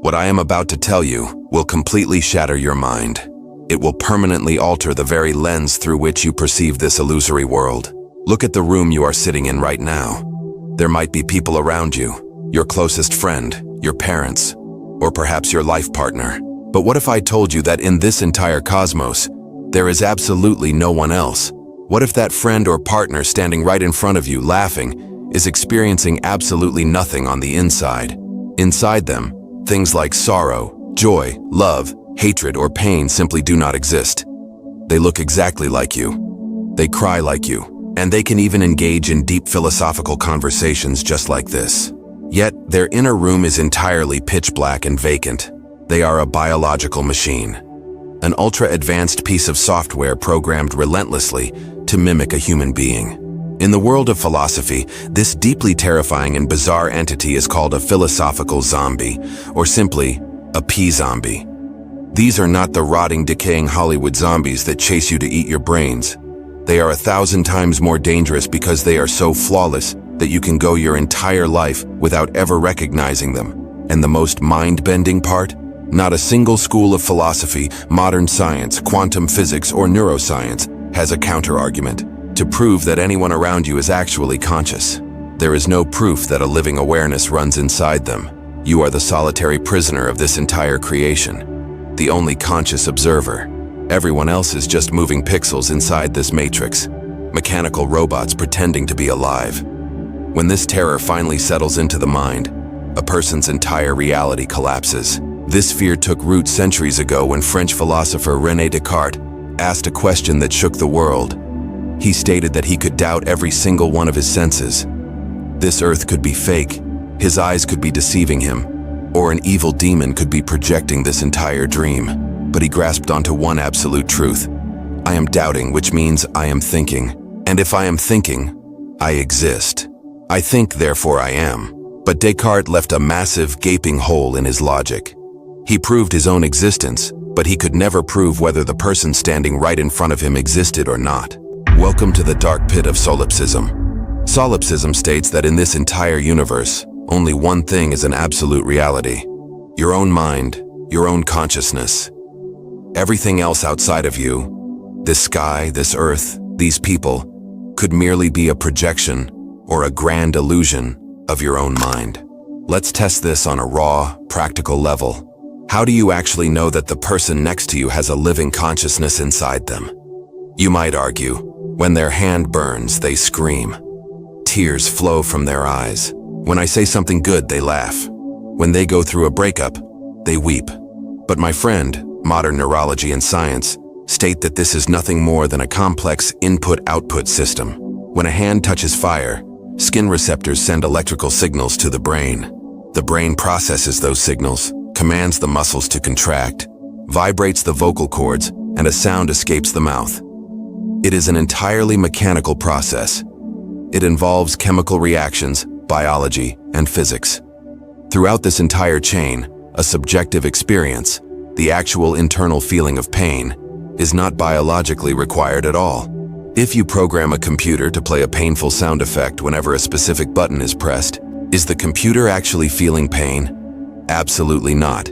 What I am about to tell you will completely shatter your mind. It will permanently alter the very lens through which you perceive this illusory world. Look at the room you are sitting in right now. There might be people around you, your closest friend, your parents, or perhaps your life partner. But what if I told you that in this entire cosmos, there is absolutely no one else? What if that friend or partner standing right in front of you, laughing, is experiencing absolutely nothing on the inside? Inside them, things like sorrow, joy, love, hatred, or pain simply do not exist. They look exactly like you. They cry like you, and they can even engage in deep philosophical conversations just like this. Yet, their inner room is entirely pitch black and vacant. They are a biological machine, an ultra-advanced piece of software programmed relentlessly to mimic a human being. In the world of philosophy, this deeply terrifying and bizarre entity is called a philosophical zombie, or simply a P-zombie. These are not the rotting, decaying Hollywood zombies that chase you to eat your brains. They are 1,000 times more dangerous because they are so flawless that you can go your entire life without ever recognizing them. And the most mind-bending part? Not a single school of philosophy, modern science, quantum physics, or neuroscience has a counter-argument to prove that anyone around you is actually conscious. There is no proof that a living awareness runs inside them. You are the solitary prisoner of this entire creation, the only conscious observer. Everyone else is just moving pixels inside this matrix, mechanical robots pretending to be alive. When this terror finally settles into the mind, a person's entire reality collapses. This fear took root centuries ago when French philosopher René Descartes asked a question that shook the world. He stated that he could doubt every single one of his senses. This earth could be fake, his eyes could be deceiving him, or an evil demon could be projecting this entire dream. But he grasped onto one absolute truth. I am doubting, which means I am thinking. And if I am thinking, I exist. I think, therefore I am. But Descartes left a massive, gaping hole in his logic. He proved his own existence, but he could never prove whether the person standing right in front of him existed or not. Welcome to the dark pit of solipsism. Solipsism states that in this entire universe, only one thing is an absolute reality. Your own mind, your own consciousness. Everything else outside of you, this sky, this earth, these people, could merely be a projection or a grand illusion of your own mind. Let's test this on a raw, practical level. How do you actually know that the person next to you has a living consciousness inside them? You might argue, when their hand burns, they scream. Tears flow from their eyes. When I say something good, they laugh. When they go through a breakup, they weep. But my friend, modern neurology and science state that this is nothing more than a complex input-output system. When a hand touches fire, skin receptors send electrical signals to the brain. The brain processes those signals, commands the muscles to contract, vibrates the vocal cords, and a sound escapes the mouth. It is an entirely mechanical process. It involves chemical reactions, biology, and physics. Throughout this entire chain, a subjective experience, the actual internal feeling of pain, is not biologically required at all. If you program a computer to play a painful sound effect whenever a specific button is pressed, is the computer actually feeling pain? Absolutely not.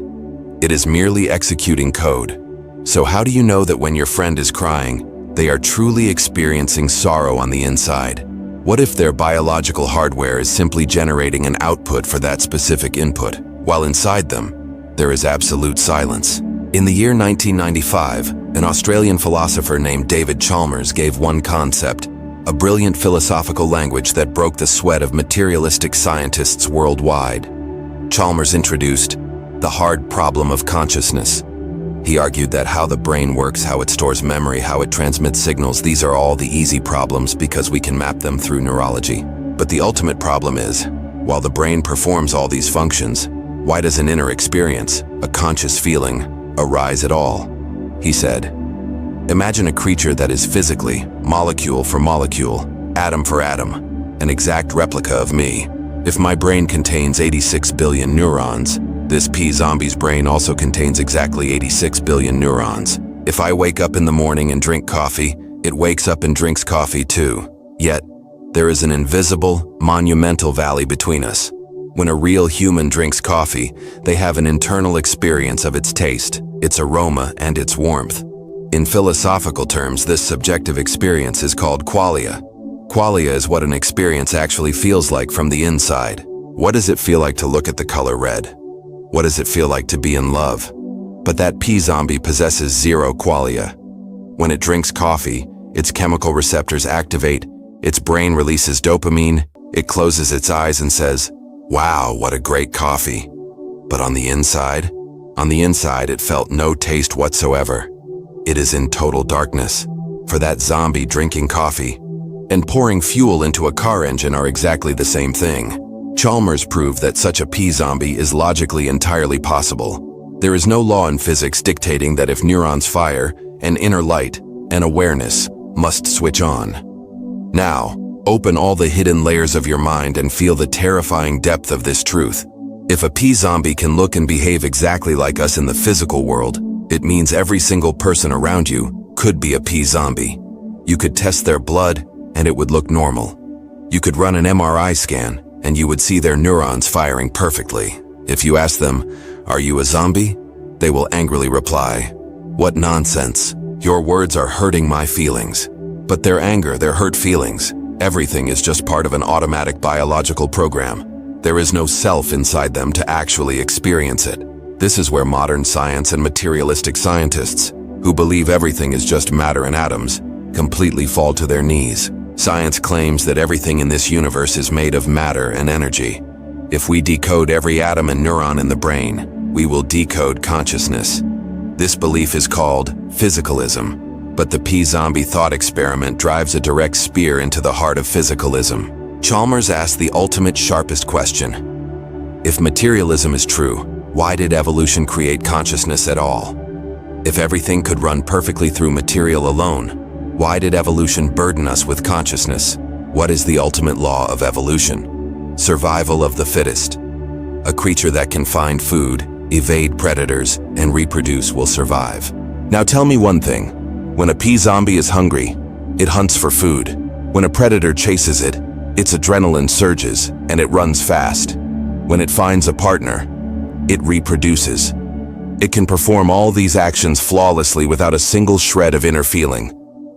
It is merely executing code. So how do you know that when your friend is crying, they are truly experiencing sorrow on the inside? What if their biological hardware is simply generating an output for that specific input, while inside them, there is absolute silence? In the year 1995, an Australian philosopher named David Chalmers gave one concept, a brilliant philosophical language that broke the sweat of materialistic scientists worldwide. Chalmers introduced the hard problem of consciousness. He argued that how the brain works, how it stores memory, how it transmits signals, these are all the easy problems because we can map them through neurology. But the ultimate problem is, while the brain performs all these functions, why does an inner experience, a conscious feeling, arise at all? He said, imagine a creature that is physically, molecule for molecule, atom for atom, an exact replica of me. If my brain contains 86 billion neurons, this P-zombie's brain also contains exactly 86 billion neurons. If I wake up in the morning and drink coffee, it wakes up and drinks coffee too. Yet, there is an invisible, monumental valley between us. When a real human drinks coffee, they have an internal experience of its taste, its aroma, and its warmth. In philosophical terms, this subjective experience is called qualia. Qualia is what an experience actually feels like from the inside. What does it feel like to look at the color red? What does it feel like to be in love? But that pea zombie possesses zero qualia. When it drinks coffee, its chemical receptors activate, its brain releases dopamine, it closes its eyes and says, "Wow, what a great coffee." But on the inside it felt no taste whatsoever. It is in total darkness. For that zombie, drinking coffee and pouring fuel into a car engine are exactly the same thing. Chalmers proved that such a pea zombie is logically entirely possible. There is no law in physics dictating that if neurons fire, an inner light, an awareness, must switch on. Now, open all the hidden layers of your mind and feel the terrifying depth of this truth. If a pea zombie can look and behave exactly like us in the physical world, it means every single person around you could be a pea zombie. You could test their blood, and it would look normal. You could run an MRI scan, and you would see their neurons firing perfectly. If you ask them, "Are you a zombie?" they will angrily reply, "What nonsense. Your words are hurting my feelings." But their anger, their hurt feelings, everything is just part of an automatic biological program. There is no self inside them to actually experience it. This is where modern science and materialistic scientists, who believe everything is just matter and atoms, completely fall to their knees. Science claims that everything in this universe is made of matter and energy. If we decode every atom and neuron in the brain, we will decode consciousness. This belief is called physicalism, but the pea zombie thought experiment drives a direct spear into the heart of physicalism. Chalmers asked the ultimate sharpest question. If materialism is true, why did evolution create consciousness at all? If everything could run perfectly through material alone, why did evolution burden us with consciousness? What is the ultimate law of evolution? Survival of the fittest. A creature that can find food, evade predators, and reproduce will survive. Now tell me one thing. When a pea zombie is hungry, it hunts for food. When a predator chases it, its adrenaline surges and it runs fast. When it finds a partner, it reproduces. It can perform all these actions flawlessly without a single shred of inner feeling,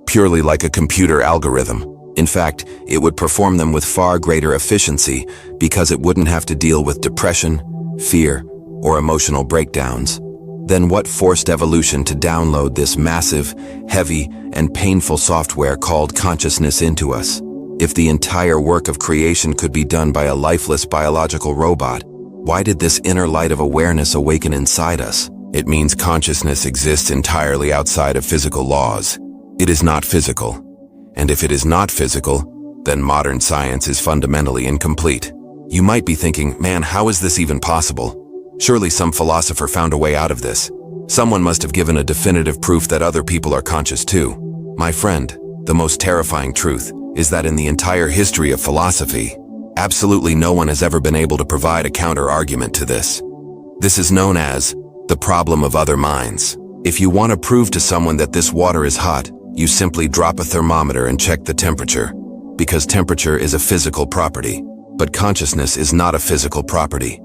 purely like a computer algorithm. In fact, it would perform them with far greater efficiency because it wouldn't have to deal with depression, fear, or emotional breakdowns. Then what forced evolution to download this massive, heavy, and painful software called consciousness into us? If the entire work of creation could be done by a lifeless biological robot, why did this inner light of awareness awaken inside us? It means consciousness exists entirely outside of physical laws. It is not physical. And if it is not physical, then modern science is fundamentally incomplete. You might be thinking, man, how is this even possible? Surely some philosopher found a way out of this. Someone must have given a definitive proof that other people are conscious too. My friend, the most terrifying truth is that in the entire history of philosophy, absolutely no one has ever been able to provide a counter-argument to this. This is known as the problem of other minds. If you want to prove to someone that this water is hot, you simply drop a thermometer and check the temperature, because temperature is a physical property, but consciousness is not a physical property.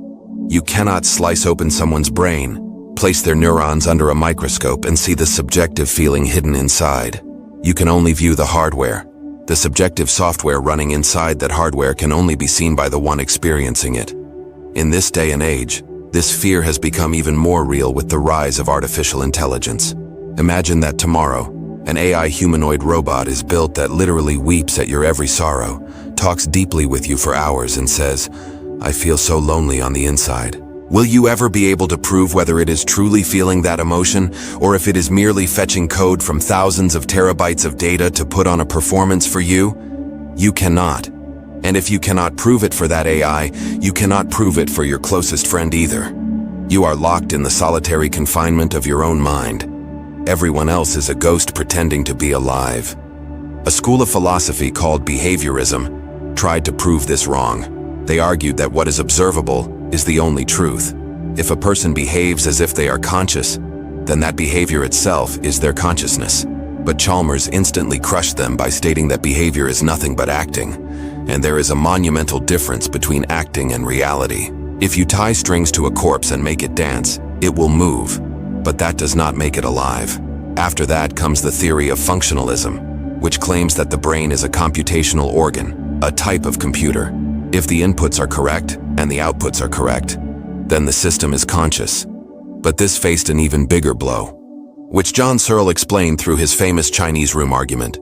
You cannot slice open someone's brain, place their neurons under a microscope and see the subjective feeling hidden inside. You can only view the hardware. The subjective software running inside that hardware can only be seen by the one experiencing it. In this day and age, this fear has become even more real with the rise of artificial intelligence. Imagine that tomorrow, an AI humanoid robot is built that literally weeps at your every sorrow, talks deeply with you for hours and says, "I feel so lonely on the inside." Will you ever be able to prove whether it is truly feeling that emotion, or if it is merely fetching code from thousands of terabytes of data to put on a performance for you? You cannot. And if you cannot prove it for that AI, you cannot prove it for your closest friend either. You are locked in the solitary confinement of your own mind. Everyone else is a ghost pretending to be alive. A school of philosophy called behaviorism tried to prove this wrong. They argued that what is observable is the only truth. If a person behaves as if they are conscious, then that behavior itself is their consciousness. But Chalmers instantly crushed them by stating that behavior is nothing but acting. And there is a monumental difference between acting and reality. If you tie strings to a corpse and make it dance, it will move, but that does not make it alive. After that comes the theory of functionalism, which claims that the brain is a computational organ, a type of computer. If the inputs are correct and the outputs are correct, then the system is conscious. But this faced an even bigger blow, which John Searle explained through his famous Chinese room argument.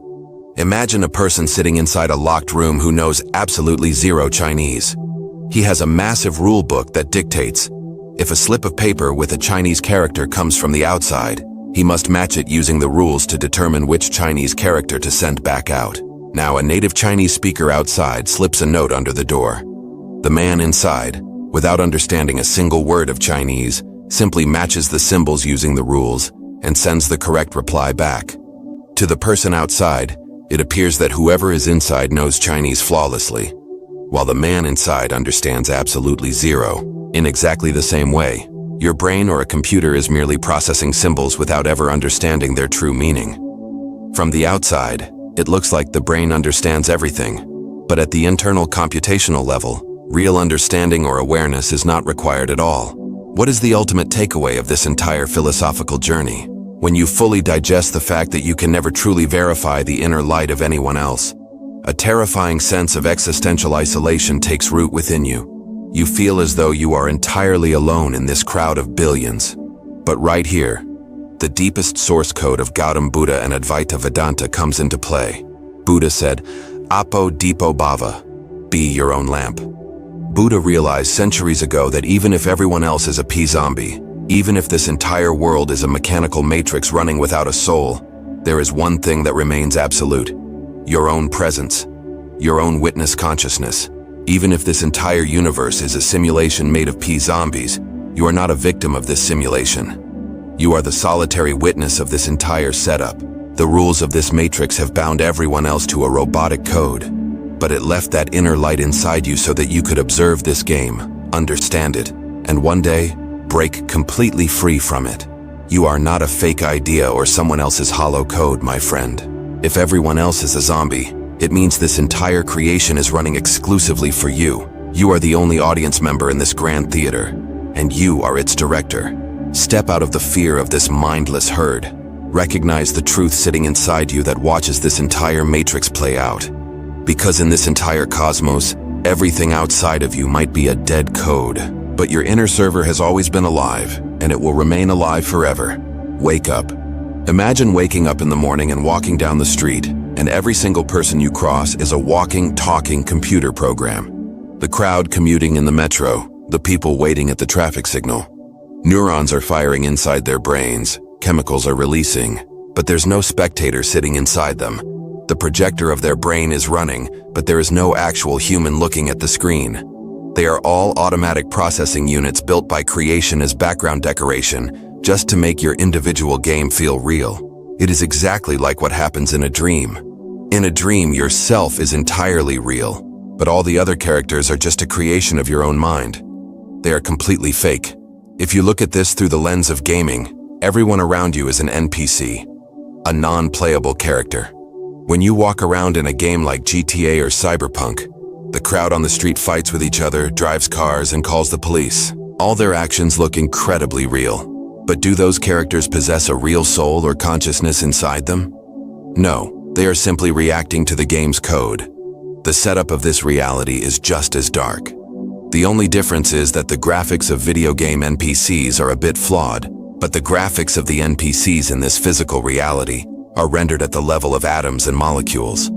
Imagine a person sitting inside a locked room who knows absolutely zero Chinese. He has a massive rule book that dictates, if a slip of paper with a Chinese character comes from the outside, he must match it using the rules to determine which Chinese character to send back out. Now, a native Chinese speaker outside slips a note under the door. The man inside, without understanding a single word of Chinese, simply matches the symbols using the rules and sends the correct reply back. To the person outside, it appears that whoever is inside knows Chinese flawlessly, while the man inside understands absolutely zero. In exactly the same way, your brain or a computer is merely processing symbols without ever understanding their true meaning. From the outside, it looks like the brain understands everything, but at the internal computational level, real understanding or awareness is not required at all. What is the ultimate takeaway of this entire philosophical journey? When you fully digest the fact that you can never truly verify the inner light of anyone else, a terrifying sense of existential isolation takes root within you. You feel as though you are entirely alone in this crowd of billions. But right here, the deepest source code of Gautam Buddha and Advaita Vedanta comes into play. Buddha said, "Apo Dipo Bhava, be your own lamp." Buddha realized centuries ago that even if everyone else is a zombie, even if this entire world is a mechanical matrix running without a soul, there is one thing that remains absolute: your own presence, your own witness consciousness. Even if this entire universe is a simulation made of zombies, you are not a victim of this simulation. You are the solitary witness of this entire setup. The rules of this matrix have bound everyone else to a robotic code, but it left that inner light inside you so that you could observe this game, understand it, and one day, break completely free from it. You are not a fake idea or someone else's hollow code, my friend. If everyone else is a zombie, it means this entire creation is running exclusively for you. You are the only audience member in this grand theater, and you are its director. Step out of the fear of this mindless herd. Recognize the truth sitting inside you that watches this entire matrix play out. Because in this entire cosmos, everything outside of you might be a dead code, but your inner server has always been alive, and it will remain alive forever. Wake up. Imagine waking up in the morning and walking down the street, and every single person you cross is a walking, talking computer program. The crowd commuting in the metro, the people waiting at the traffic signal. Neurons are firing inside their brains, chemicals are releasing, but there's no spectator sitting inside them. The projector of their brain is running, but there is no actual human looking at the screen. They are all automatic processing units built by creation as background decoration, just to make your individual game feel real. It is exactly like what happens in a dream. In a dream, yourself is entirely real, but all the other characters are just a creation of your own mind. They are completely fake. If you look at this through the lens of gaming, everyone around you is an NPC, a non-playable character. When you walk around in a game like GTA or Cyberpunk, the crowd on the street fights with each other, drives cars, and calls the police. All their actions look incredibly real. But do those characters possess a real soul or consciousness inside them? No, they are simply reacting to the game's code. The setup of this reality is just as dark. The only difference is that the graphics of video game NPCs are a bit flawed, but the graphics of the NPCs in this physical reality are rendered at the level of atoms and molecules,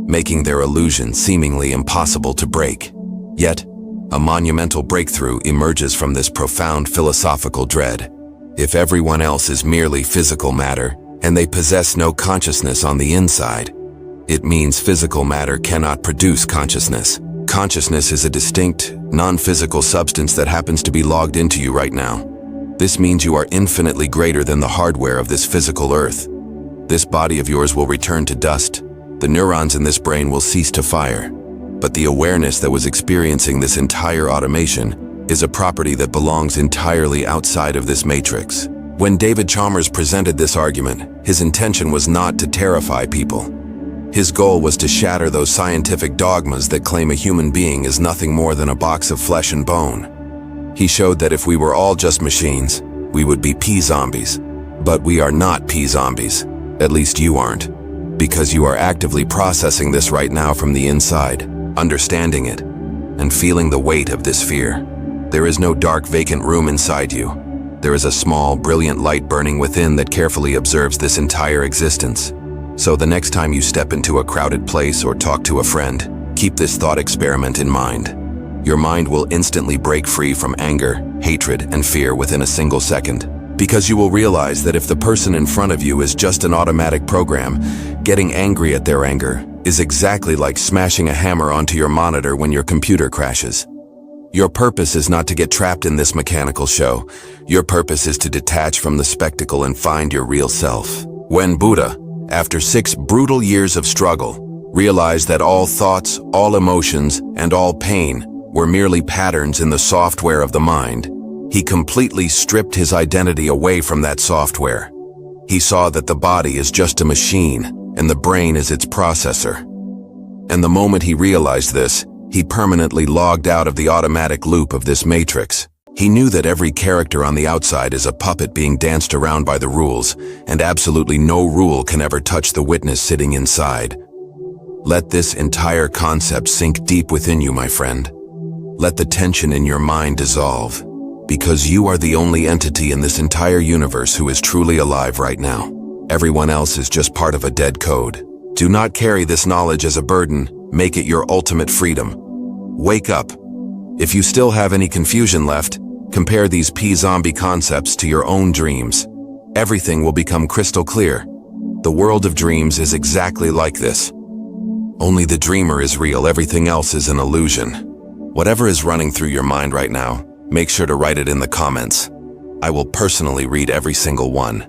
making their illusion seemingly impossible to break. Yet, a monumental breakthrough emerges from this profound philosophical dread. If everyone else is merely physical matter, and they possess no consciousness on the inside, it means physical matter cannot produce consciousness. Consciousness is a distinct, non-physical substance that happens to be logged into you right now. This means you are infinitely greater than the hardware of this physical earth. This body of yours will return to dust. The neurons in this brain will cease to fire. But the awareness that was experiencing this entire automation is a property that belongs entirely outside of this matrix. When David Chalmers presented this argument, his intention was not to terrify people. His goal was to shatter those scientific dogmas that claim a human being is nothing more than a box of flesh and bone. He showed that if we were all just machines, we would be P-zombies. But we are not P-zombies. At least you aren't. Because you are actively processing this right now from the inside, understanding it, and feeling the weight of this fear. There is no dark, vacant room inside you. There is a small, brilliant light burning within that carefully observes this entire existence. So the next time you step into a crowded place or talk to a friend, keep this thought experiment in mind. Your mind will instantly break free from anger, hatred, and fear within a single second. Because you will realize that if the person in front of you is just an automatic program, getting angry at their anger is exactly like smashing a hammer onto your monitor when your computer crashes. Your purpose is not to get trapped in this mechanical show. Your purpose is to detach from the spectacle and find your real self. When Buddha, after 6 brutal years of struggle, realized that all thoughts, all emotions, and all pain were merely patterns in the software of the mind, he completely stripped his identity away from that software. He saw that the body is just a machine, and the brain is its processor. And the moment he realized this, he permanently logged out of the automatic loop of this matrix. He knew that every character on the outside is a puppet being danced around by the rules, and absolutely no rule can ever touch the witness sitting inside. Let this entire concept sink deep within you, my friend. Let the tension in your mind dissolve, because you are the only entity in this entire universe who is truly alive right now. Everyone else is just part of a dead code. Do not carry this knowledge as a burden. Make it your ultimate freedom. Wake up. If you still have any confusion left, compare these P-zombie concepts to your own dreams. Everything will become crystal clear. The world of dreams is exactly like this. Only the dreamer is real, everything else is an illusion. Whatever is running through your mind right now, make sure to write it in the comments. I will personally read every single one.